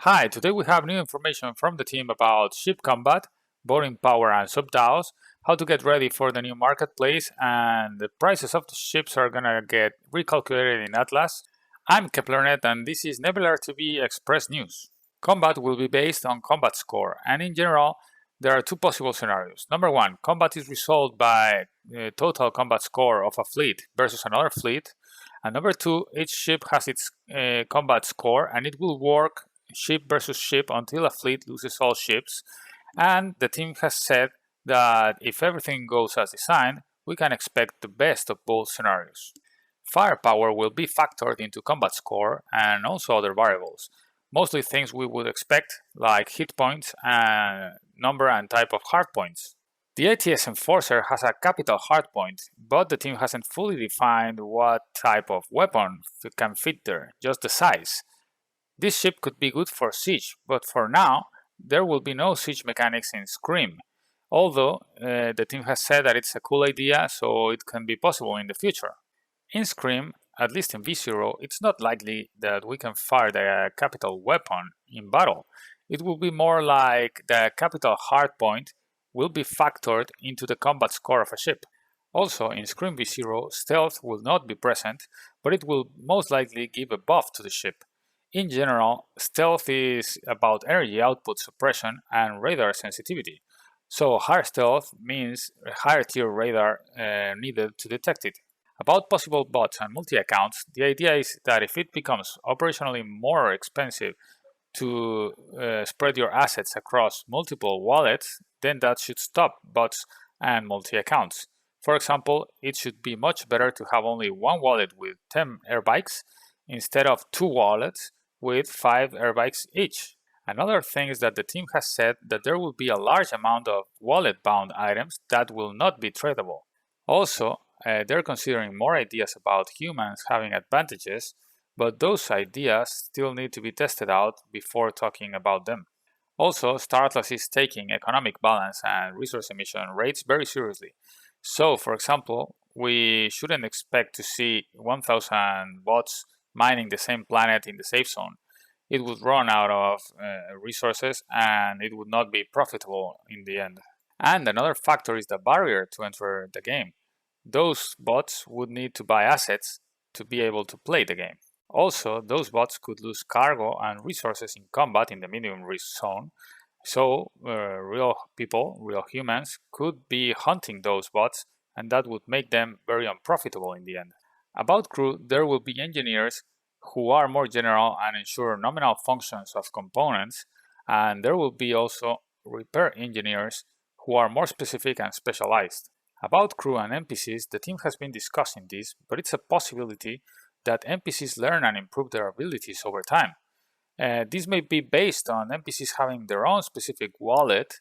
Hi, today we have new information from the team about ship combat, boarding power and sub-DAOs, how to get ready for the new marketplace, and the prices of the ships are gonna get recalculated in Atlas. I'm Keplernet and this is NebularTV Express News. Combat will be based on combat score, and in general, there are two possible scenarios. Number one, combat is resolved by total combat score of a fleet versus another fleet. And number two, each ship has its combat score and it will work ship versus ship until a fleet loses all ships. And the team has said that if everything goes as designed, we can expect the best of both scenarios. Firepower will be factored into combat score and also other variables, mostly things we would expect like hit points and number and type of hardpoints. The ATS Enforcer has a capital hardpoint, but the team hasn't fully defined what type of weapon can fit there, just the size. This ship could be good for siege, but for now, there will be no siege mechanics in Scream, although the team has said that it's a cool idea, so it can be possible in the future. In Scream, at least in V0, it's not likely that we can fire the capital weapon in battle. It will be more like the capital hardpoint will be factored into the combat score of a ship. Also, in Scream V0, stealth will not be present, but it will most likely give a buff to the ship. In general, stealth is about energy output suppression and radar sensitivity. So higher stealth means a higher tier radar needed to detect it. About possible bots and multi-accounts, the idea is that if it becomes operationally more expensive to spread your assets across multiple wallets, then that should stop bots and multi-accounts. For example, it should be much better to have only one wallet with 10 airbikes instead of two wallets with 5 airbikes each. Another thing is that the team has said that there will be a large amount of wallet-bound items that will not be tradable. Also, they're considering more ideas about humans having advantages, but those ideas still need to be tested out before talking about them. Also, StarAtlas is taking economic balance and resource emission rates very seriously. So, for example, we shouldn't expect to see 1,000 bots mining the same planet in the safe zone. It would run out of resources and it would not be profitable in the end. And another factor is the barrier to enter the game. Those bots would need to buy assets to be able to play the game. Also, those bots could lose cargo and resources in combat in the medium risk zone, so real people, real humans, could be hunting those bots, and that would make them very unprofitable in the end. About crew, there will be engineers who are more general and ensure nominal functions of components, and there will be also repair engineers who are more specific and specialized. About crew and NPCs, the team has been discussing this, but it's a possibility that NPCs learn and improve their abilities over time. This may be based on NPCs having their own specific wallet,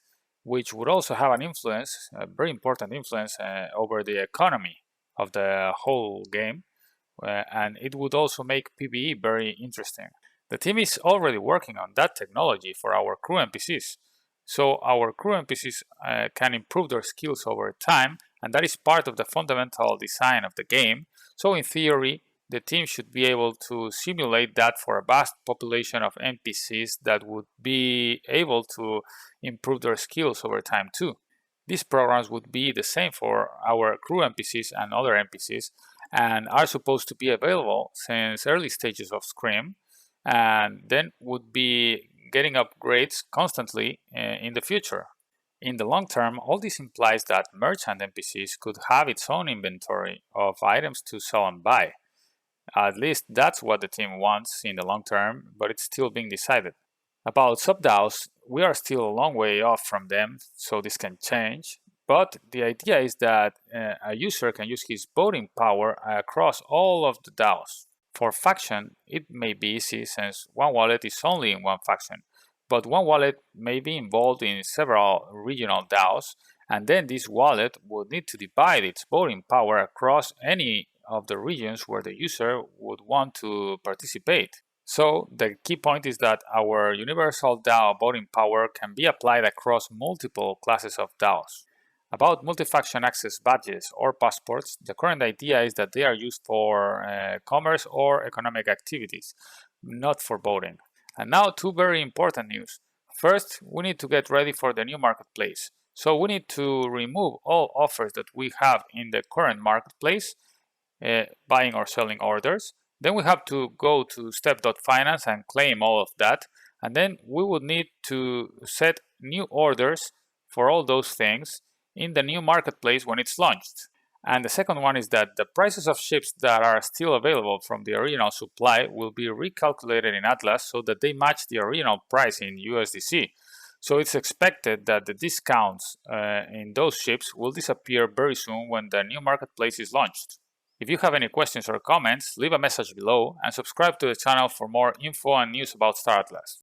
which would also have an influence, a very important influence, over the economy of the whole game, and it would also make PvE very interesting. The team is already working on that technology for our crew NPCs, so our crew NPCs can improve their skills over time, and that is part of the fundamental design of the game. So in theory, the team should be able to simulate that for a vast population of NPCs that would be able to improve their skills over time too. These programs would be the same for our crew NPCs and other NPCs and are supposed to be available since early stages of Scream, and then would be getting upgrades constantly in the future. In the long term, all this implies that merchant NPCs could have its own inventory of items to sell and buy. At least that's what the team wants in the long term, but it's still being decided. About sub-DAOs, we are still a long way off from them, so this can change. But the idea is that a user can use his voting power across all of the DAOs. For faction, it may be easy since one wallet is only in one faction, but one wallet may be involved in several regional DAOs, and then this wallet would need to divide its voting power across any of the regions where the user would want to participate. So the key point is that our universal DAO voting power can be applied across multiple classes of DAOs. About multi-faction access badges or passports, the current idea is that they are used for commerce or economic activities, not for voting. And now two very important news. First, we need to get ready for the new marketplace. So we need to remove all offers that we have in the current marketplace, buying or selling orders. Then we have to go to step.finance and claim all of that. And then we would need to set new orders for all those things in the new marketplace when it's launched. And the second one is that the prices of ships that are still available from the original supply will be recalculated in Atlas so that they match the original price in USDC. So it's expected that the discounts in those ships will disappear very soon when the new marketplace is launched. If you have any questions or comments, leave a message below and subscribe to the channel for more info and news about StarAtlas.